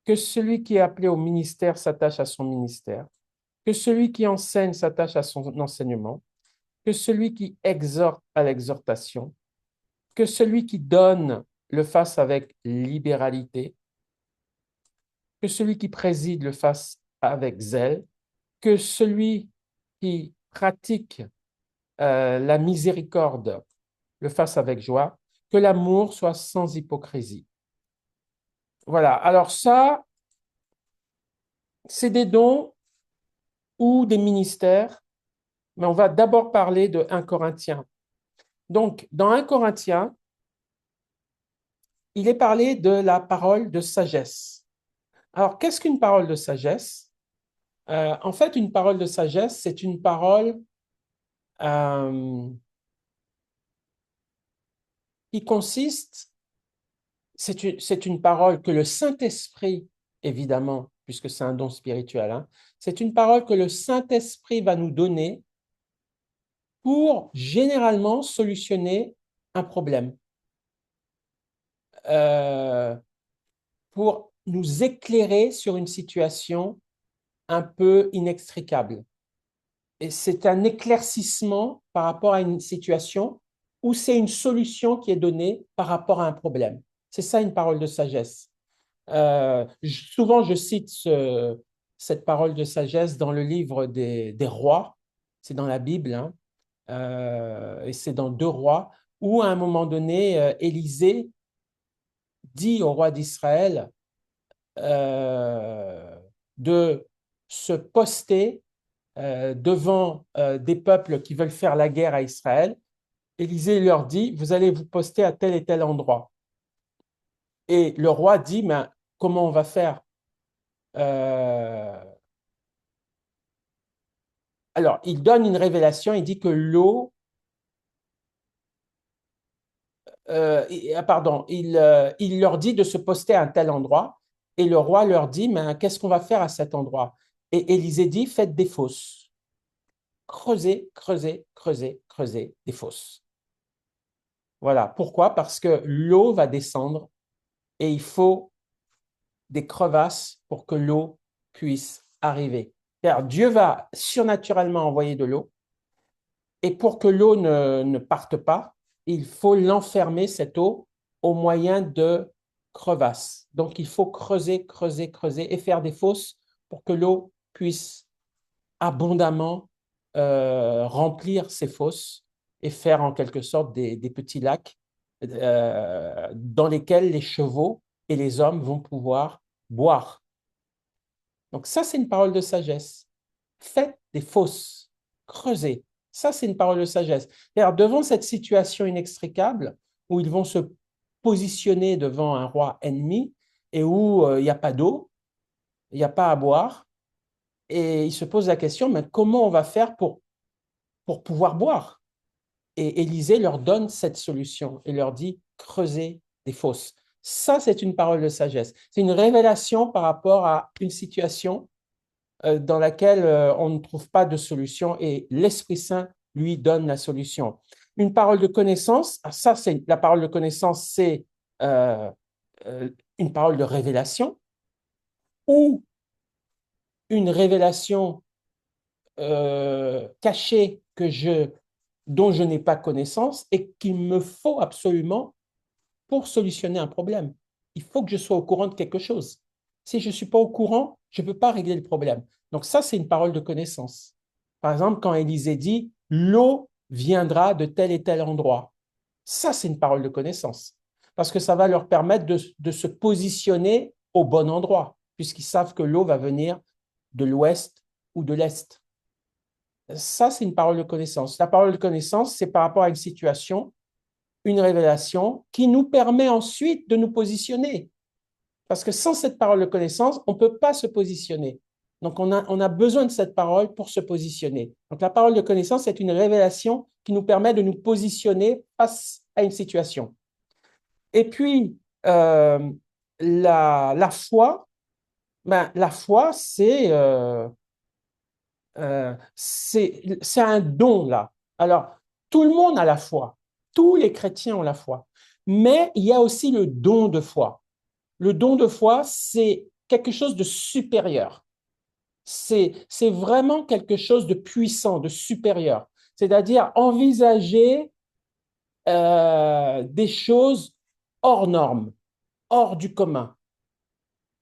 que celui qui est appelé au ministère s'attache à son ministère, que celui qui enseigne s'attache à son enseignement, que celui qui exhorte à l'exhortation, que celui qui donne le fasse avec libéralité, que celui qui préside le fasse avec zèle, que celui qui pratique la miséricorde le fasse avec joie, que l'amour soit sans hypocrisie. Voilà, alors ça, c'est des dons ou des ministères, mais on va d'abord parler de 1 Corinthiens. Donc, dans 1 Corinthiens, il est parlé de la parole de sagesse. Alors, qu'est-ce qu'une parole de sagesse? En fait, une parole de sagesse, c'est une parole euh, qui consiste, c'est une parole que le Saint-Esprit, évidemment, puisque c'est un don spirituel, hein, c'est une parole que le Saint-Esprit va nous donner pour généralement solutionner un problème, euh, pour nous éclairer sur une situation un peu inextricable. Et c'est un éclaircissement par rapport à une situation ou c'est une solution qui est donnée par rapport à un problème. C'est ça une parole de sagesse. Souvent, je cite cette parole de sagesse dans le livre des rois, c'est dans la Bible, hein, et c'est dans Deux rois, où à un moment donné, Élisée dit au roi d'Israël euh, de se poster devant des peuples qui veulent faire la guerre à Israël. Élisée leur dit, vous allez vous poster à tel et tel endroit. Et le roi dit, mais comment on va faire? Euh, alors, il donne une révélation, il dit que l'eau, pardon, il leur dit de se poster à un tel endroit, et le roi leur dit, mais qu'est-ce qu'on va faire à cet endroit? Et Élisée dit, faites des fosses. Creusez, creusez, creusez, creusez des fosses. Voilà. Pourquoi? Parce que l'eau va descendre et il faut des crevasses pour que l'eau puisse arriver. C'est-à-dire, Dieu va surnaturellement envoyer de l'eau et pour que l'eau ne parte pas, il faut l'enfermer, cette eau, au moyen de crevasses. Donc, il faut creuser, creuser, creuser et faire des fosses pour que l'eau puisse abondamment remplir ces fosses et faire en quelque sorte des petits lacs dans lesquels les chevaux et les hommes vont pouvoir boire. Donc ça, c'est une parole de sagesse. Faites des fosses, creusez. Ça, c'est une parole de sagesse. Alors, devant cette situation inextricable, où ils vont se positionner devant un roi ennemi et où il n'y a pas d'eau, il n'y a pas à boire, et ils se posent la question, mais comment on va faire pour pouvoir boire? Et Élisée leur donne cette solution et leur dit, creusez des fosses. Ça, c'est une parole de sagesse. C'est une révélation par rapport à une situation dans laquelle on ne trouve pas de solution et l'Esprit Saint lui donne la solution. Une parole de connaissance, ça, c'est la parole de connaissance, c'est euh, une parole de révélation ou une révélation cachée dont je n'ai pas connaissance et qu'il me faut absolument pour solutionner un problème. Il faut que je sois au courant de quelque chose. Si je ne suis pas au courant, je ne peux pas régler le problème. Donc ça, c'est une parole de connaissance. Par exemple, quand Élisée dit, l'eau viendra de tel et tel endroit. Ça, c'est une parole de connaissance. Parce que ça va leur permettre de se positionner au bon endroit, puisqu'ils savent que l'eau va venir de l'ouest ou de l'est. Ça, c'est une parole de connaissance. La parole de connaissance, c'est par rapport à une situation, une révélation qui nous permet ensuite de nous positionner. Parce que sans cette parole de connaissance, on ne peut pas se positionner. Donc, on a besoin de cette parole pour se positionner. Donc, la parole de connaissance est une révélation qui nous permet de nous positionner face à une situation. Et puis, la foi, la foi, c'est un don, là. Alors, tout le monde a la foi. Tous les chrétiens ont la foi. Mais il y a aussi le don de foi. Le don de foi, c'est quelque chose de supérieur. C'est vraiment quelque chose de puissant, de supérieur. C'est-à-dire envisager des choses hors normes, hors du commun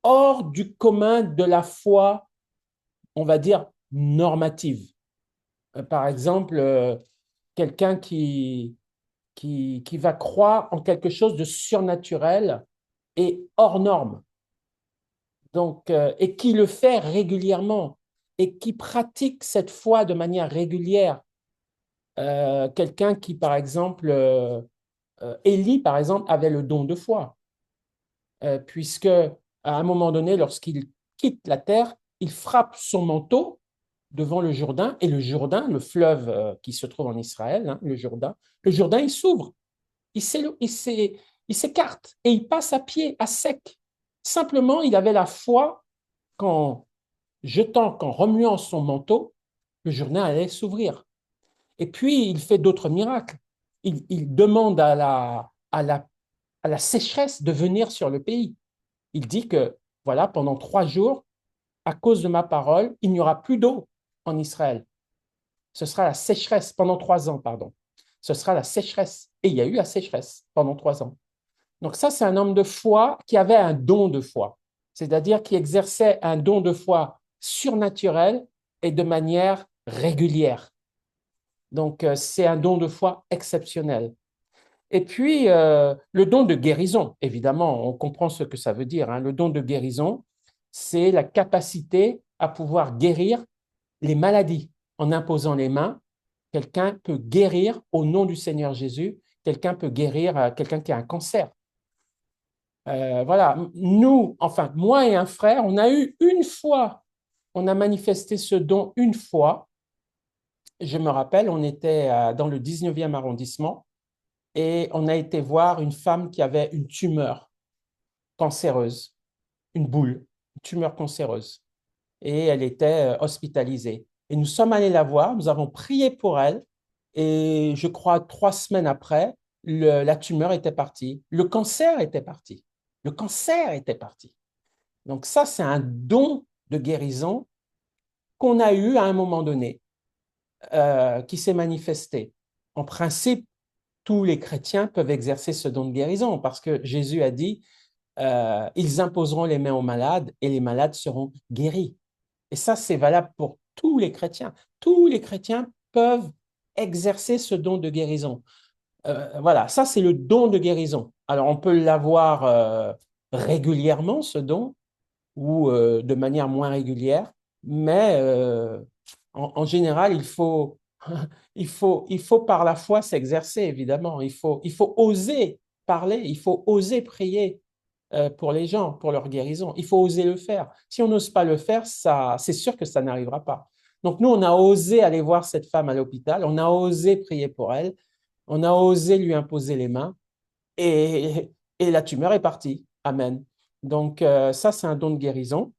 de la foi, on va dire, normative. Par exemple, quelqu'un qui va croire en quelque chose de surnaturel et hors norme. Donc, et qui le fait régulièrement et qui pratique cette foi de manière régulière. Quelqu'un qui, par exemple, Élie, par exemple, avait le don de foi, puisque à un moment donné, lorsqu'il quitte la terre, il frappe son manteau devant le Jourdain, et le Jourdain, le fleuve qui se trouve en Israël, hein, le Jourdain, il s'ouvre, il s'écarte et il passe à pied, à sec. Simplement, il avait la foi qu'en qu'en remuant son manteau, le Jourdain allait s'ouvrir. Et puis, il fait d'autres miracles. Il demande à la sécheresse de venir sur le pays. Il dit que, voilà, pendant 3 jours, à cause de ma parole, il n'y aura plus d'eau en Israël. Ce sera la sécheresse pendant 3 ans, pardon. Ce sera la sécheresse. Et il y a eu la sécheresse pendant 3 ans. Donc ça, c'est un homme de foi qui avait un don de foi, c'est-à-dire qui exerçait un don de foi surnaturel et de manière régulière. Donc c'est un don de foi exceptionnel. Et puis, le don de guérison, évidemment, on comprend ce que ça veut dire, hein. Le don de guérison, c'est la capacité à pouvoir guérir les maladies en imposant les mains. Quelqu'un peut guérir au nom du Seigneur Jésus, quelqu'un peut guérir quelqu'un qui a un cancer. Voilà, nous, enfin, moi et un frère, on a eu une fois, on a manifesté ce don une fois. Je me rappelle, on était dans le 19e arrondissement et on a été voir une femme qui avait une tumeur cancéreuse, une boule, une tumeur cancéreuse. Et elle était hospitalisée. Et nous sommes allés la voir, nous avons prié pour elle, et je crois 3 semaines après, la tumeur était partie, le cancer était parti, le cancer était parti. Donc ça, c'est un don de guérison qu'on a eu à un moment donné, qui s'est manifesté. En principe, tous les chrétiens peuvent exercer ce don de guérison parce que Jésus a dit, ils imposeront les mains aux malades et les malades seront guéris. Et ça, c'est valable pour tous les chrétiens. Tous les chrétiens peuvent exercer ce don de guérison. Voilà, ça, c'est le don de guérison. Alors, on peut l'avoir régulièrement, ce don, ou de manière moins régulière, mais en général, il faut par la foi s'exercer, évidemment. Il faut oser parler, il faut oser prier pour les gens, pour leur guérison. Il faut oser le faire. Si on n'ose pas le faire, ça, c'est sûr que ça n'arrivera pas. Donc nous, on a osé aller voir cette femme à l'hôpital, on a osé prier pour elle, on a osé lui imposer les mains et la tumeur est partie. Amen. Donc ça, c'est un don de guérison.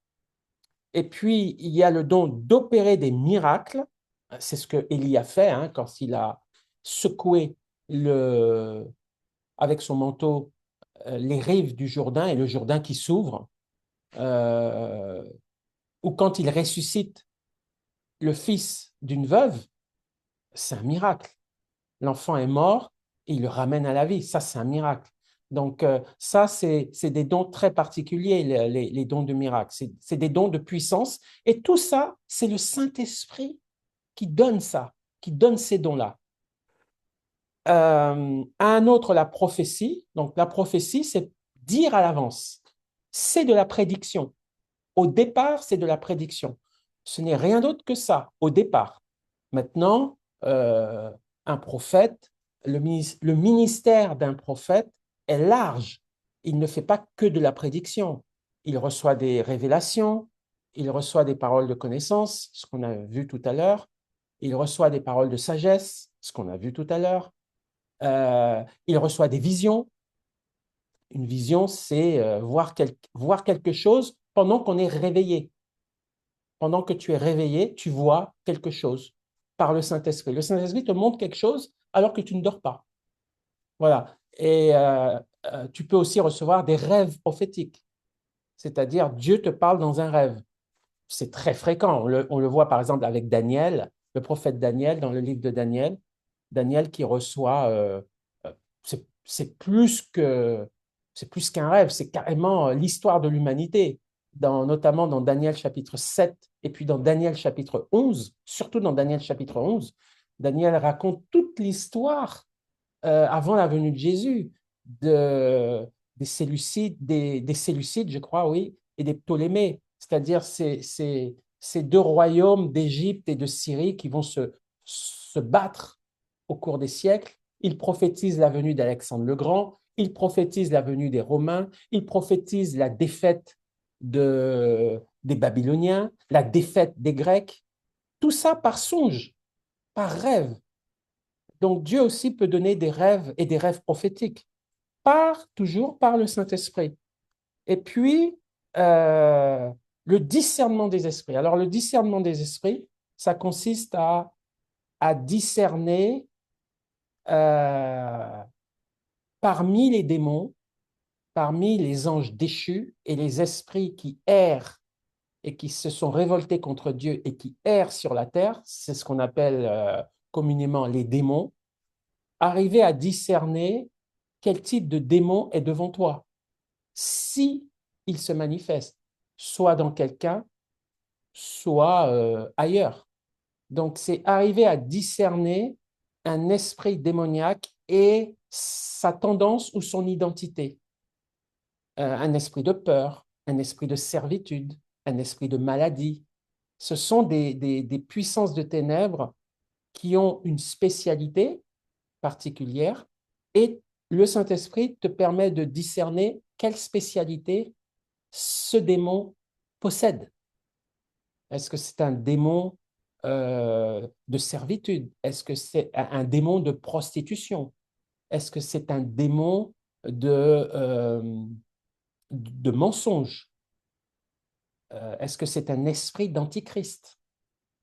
Et puis, il y a le don d'opérer des miracles. C'est ce que Élie a fait, hein, quand il a secoué avec son manteau les rives du Jourdain et le Jourdain qui s'ouvre, euh, ou quand il ressuscite le fils d'une veuve, c'est un miracle. L'enfant est mort et il le ramène à la vie. Ça, c'est un miracle. Donc, ça, c'est des dons très particuliers, les dons de miracle. C'est des dons de puissance. Et tout ça, c'est le Saint-Esprit qui donne ça, qui donne ces dons-là. Un autre, la prophétie. Donc, la prophétie, c'est dire à l'avance. C'est de la prédiction. Au départ, c'est de la prédiction. Ce n'est rien d'autre que ça, au départ. Maintenant, un prophète, le ministère d'un prophète est large. Il ne fait pas que de la prédiction. Il reçoit des révélations, il reçoit des paroles de connaissance, ce qu'on a vu tout à l'heure. Il reçoit des paroles de sagesse, ce qu'on a vu tout à l'heure. Il reçoit des visions. Une vision, c'est voir quelque chose pendant qu'on est réveillé. Pendant que tu es réveillé, tu vois quelque chose par le Saint-Esprit. Le Saint-Esprit te montre quelque chose alors que tu ne dors pas. Voilà. Et tu peux aussi recevoir des rêves prophétiques, c'est-à-dire Dieu te parle dans un rêve. C'est très fréquent. On le voit par exemple avec Daniel, le prophète Daniel, dans le livre de Daniel. Daniel qui reçoit, c'est plus qu'un rêve, c'est carrément l'histoire de l'humanité, notamment dans Daniel chapitre 7 et puis dans Daniel chapitre 11, surtout dans Daniel chapitre 11. Daniel raconte toute l'histoire avant la venue de Jésus, des Séleucides, des Séleucides, je crois, oui, et des Ptolémées, c'est-à-dire ces deux royaumes d'Égypte et de Syrie qui vont se battre au cours des siècles. Il prophétise la venue d'Alexandre le Grand, il prophétise la venue des Romains, il prophétise la défaite des Babyloniens, la défaite des Grecs, tout ça par songe, par rêve. Donc Dieu aussi peut donner des rêves et des rêves prophétiques, toujours par le Saint-Esprit. Et puis, euh, le discernement des esprits. Alors le discernement des esprits, ça consiste à discerner euh, parmi les démons, parmi les anges déchus et les esprits qui errent et qui se sont révoltés contre Dieu et qui errent sur la terre, c'est ce qu'on appelle communément les démons, arriver à discerner quel type de démon est devant toi, si il se manifeste, soit dans quelqu'un, soit ailleurs. Donc, c'est arriver à discerner un esprit démoniaque et sa tendance ou son identité. Un esprit de peur, un esprit de servitude, un esprit de maladie. Ce sont des puissances de ténèbres qui ont une spécialité particulière et le Saint-Esprit te permet de discerner quelle spécialité ce démon possède. Est-ce que c'est un démon de servitude? Est-ce que c'est un démon de prostitution? Est-ce que c'est un démon de mensonge? Est-ce que c'est un esprit d'antichrist?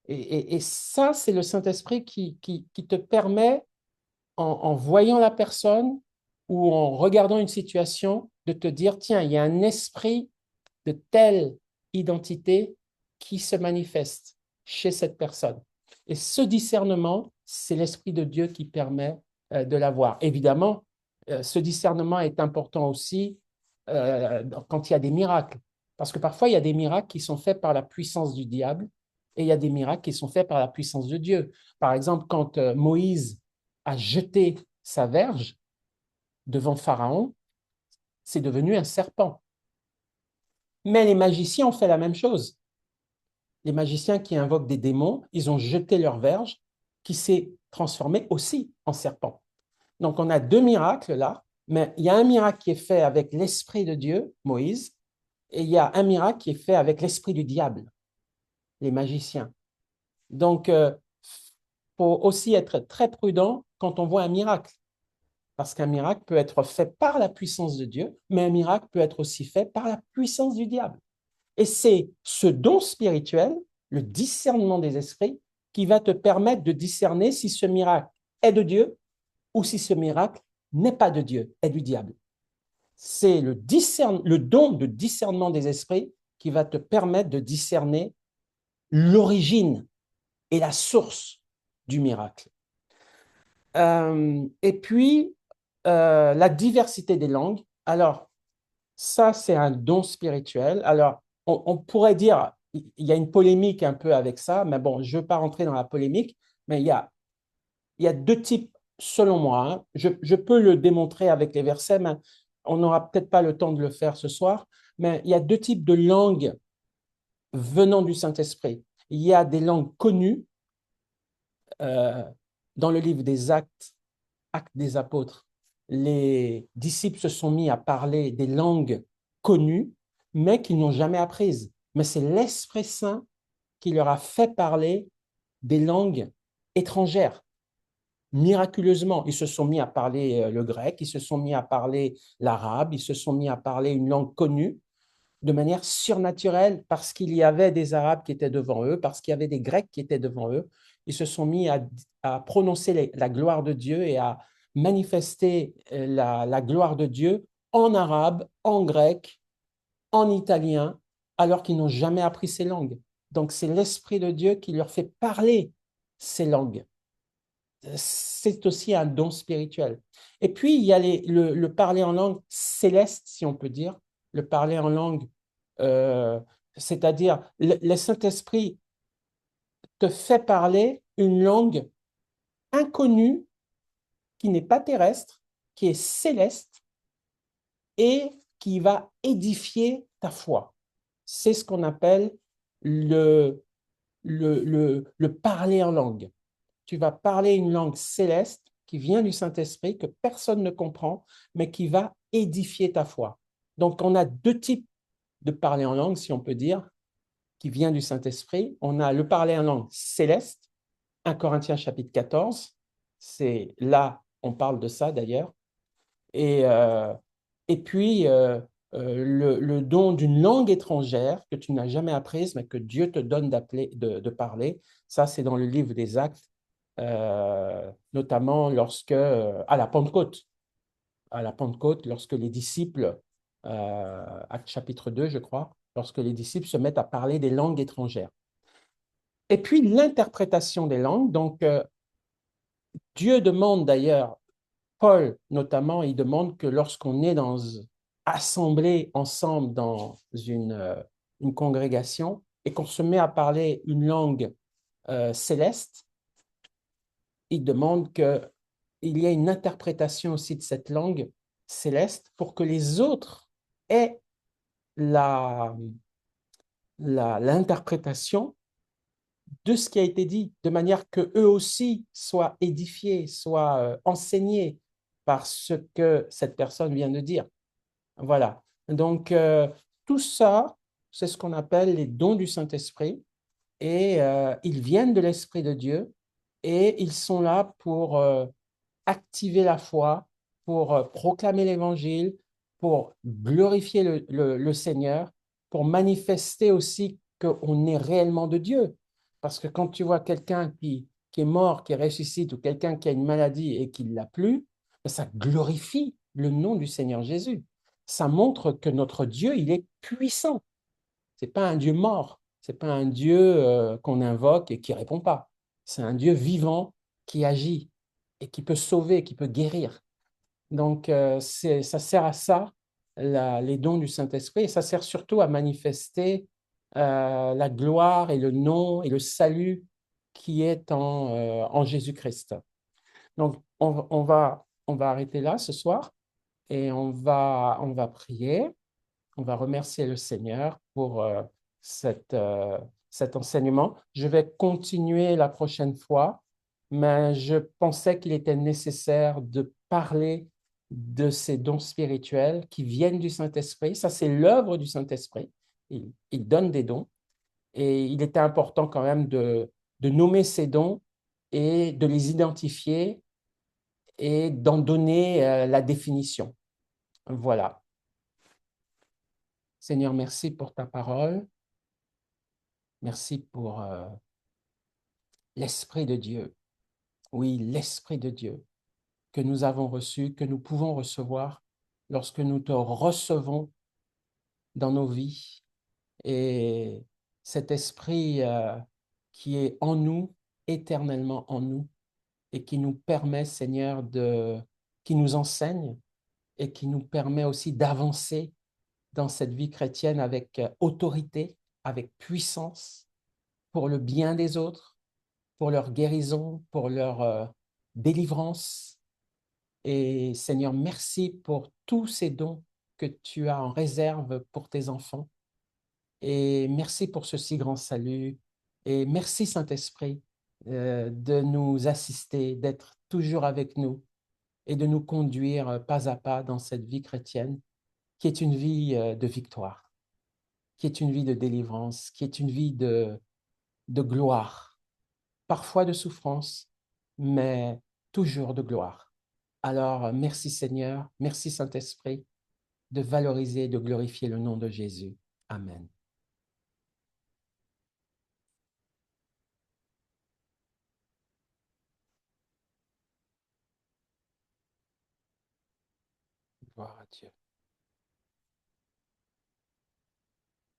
Et ça, c'est le Saint-Esprit qui te permet, en voyant la personne ou en regardant une situation, de te dire, tiens, il y a un esprit de telle identité qui se manifeste chez cette personne. Et ce discernement, c'est l'Esprit de Dieu qui permet de l'avoir. Évidemment, ce discernement est important aussi quand il y a des miracles. Parce que parfois, il y a des miracles qui sont faits par la puissance du diable et il y a des miracles qui sont faits par la puissance de Dieu. Par exemple, quand Moïse a jeté sa verge devant Pharaon, c'est devenu un serpent. Mais les magiciens ont fait la même chose. Les magiciens qui invoquent des démons, ils ont jeté leur verge qui s'est transformée aussi en serpent. Donc on a deux miracles là, mais il y a un miracle qui est fait avec l'Esprit de Dieu, Moïse, et il y a un miracle qui est fait avec l'Esprit du diable, les magiciens. Donc il faut aussi être très prudent quand on voit un miracle, parce qu'un miracle peut être fait par la puissance de Dieu, mais un miracle peut être aussi fait par la puissance du diable. Et c'est ce don spirituel, le discernement des esprits, qui va te permettre de discerner si ce miracle est de Dieu ou si ce miracle n'est pas de Dieu, est du diable. C'est le don de discernement des esprits qui va te permettre de discerner l'origine et la source du miracle. Et puis, la diversité des langues. Alors, ça, c'est un don spirituel. Alors, on pourrait dire, il y a une polémique un peu avec ça, mais bon, je ne veux pas rentrer dans la polémique, mais il y a deux types, selon moi. Hein. Je peux le démontrer avec les versets, mais on n'aura peut-être pas le temps de le faire ce soir. Mais il y a deux types de langues venant du Saint-Esprit. Il y a des langues connues euh, dans le livre des Actes, Actes des Apôtres. Les disciples se sont mis à parler des langues connues, mais qu'ils n'ont jamais apprises. Mais c'est l'Esprit Saint qui leur a fait parler des langues étrangères. Miraculeusement, ils se sont mis à parler le grec, ils se sont mis à parler l'arabe, ils se sont mis à parler une langue connue de manière surnaturelle parce qu'il y avait des Arabes qui étaient devant eux, parce qu'il y avait des Grecs qui étaient devant eux. Ils se sont mis à prononcer la gloire de Dieu et à manifester la gloire de Dieu en arabe, en grec, en italien, alors qu'ils n'ont jamais appris ces langues. Donc c'est l'Esprit de Dieu qui leur fait parler ces langues. C'est aussi un don spirituel. Et puis, il y a le parler en langue céleste, si on peut dire, le parler en langue, euh, c'est-à-dire le Saint-Esprit te fait parler une langue inconnue qui n'est pas terrestre, qui est céleste et qui va édifier ta foi. C'est ce qu'on appelle le parler en langue. Tu vas parler une langue céleste qui vient du Saint-Esprit, que personne ne comprend, mais qui va édifier ta foi. Donc, on a deux types de parler en langue, si on peut dire, qui vient du Saint-Esprit. On a le parler en langue céleste, 1 Corinthiens chapitre 14, c'est là, on parle de ça d'ailleurs. Et, euh, et puis, le don d'une langue étrangère que tu n'as jamais apprise, mais que Dieu te donne de parler, ça, c'est dans le livre des Actes, notamment lorsque, à la Pentecôte, lorsque les disciples, Actes chapitre 2, je crois, lorsque les disciples se mettent à parler des langues étrangères. Et puis l'interprétation des langues, donc Dieu demande d'ailleurs, Paul notamment, il demande que lorsqu'on est assemblé ensemble dans une congrégation et qu'on se met à parler une langue céleste, il demande qu'il y ait une interprétation aussi de cette langue céleste pour que les autres aient la, l'interprétation de ce qui a été dit, de manière que eux aussi soient édifiés, soient enseignés par ce que cette personne vient de dire. Voilà. Donc, tout ça, c'est ce qu'on appelle les dons du Saint-Esprit et ils viennent de l'Esprit de Dieu et ils sont là pour activer la foi, pour proclamer l'Évangile, pour glorifier le Seigneur, pour manifester aussi qu'on est réellement de Dieu. Parce que quand tu vois quelqu'un qui est mort, qui ressuscite, ou quelqu'un qui a une maladie et qui ne l'a plus, ça glorifie le nom du Seigneur Jésus. Ça montre que notre Dieu, il est puissant. Ce n'est pas un Dieu mort, ce n'est pas un Dieu qu'on invoque et qui ne répond pas. C'est un Dieu vivant qui agit et qui peut sauver, qui peut guérir. Donc, ça sert à ça, les dons du Saint-Esprit, et ça sert surtout à manifester la gloire et le nom et le salut qui est en Jésus-Christ. Donc, on va arrêter là ce soir et on va prier. On va remercier le Seigneur pour cette, euh, cet enseignement. Je vais continuer la prochaine fois, mais je pensais qu'il était nécessaire de parler de ces dons spirituels qui viennent du Saint-Esprit. Ça, c'est l'œuvre du Saint-Esprit. Il donne des dons et il était important quand même de nommer ces dons et de les identifier et d'en donner la définition. Voilà. Seigneur, merci pour ta parole. Merci pour l'Esprit de Dieu. Oui, l'Esprit de Dieu que nous avons reçu, que nous pouvons recevoir lorsque nous te recevons dans nos vies. Et cet Esprit qui est en nous, éternellement en nous, et qui nous permet, Seigneur, qui nous enseigne et qui nous permet aussi d'avancer dans cette vie chrétienne avec autorité, avec puissance, pour le bien des autres, pour leur guérison, pour leur délivrance. Et Seigneur, merci pour tous ces dons que tu as en réserve pour tes enfants. Et merci pour ce si grand salut. Et merci, Saint-Esprit, de nous assister, d'être toujours avec nous et de nous conduire pas à pas dans cette vie chrétienne qui est une vie de victoire, qui est une vie de délivrance, qui est une vie de gloire, parfois de souffrance, mais toujours de gloire. Alors, merci Seigneur, merci Saint-Esprit de valoriser et de glorifier le nom de Jésus. Amen. Gloire à Dieu.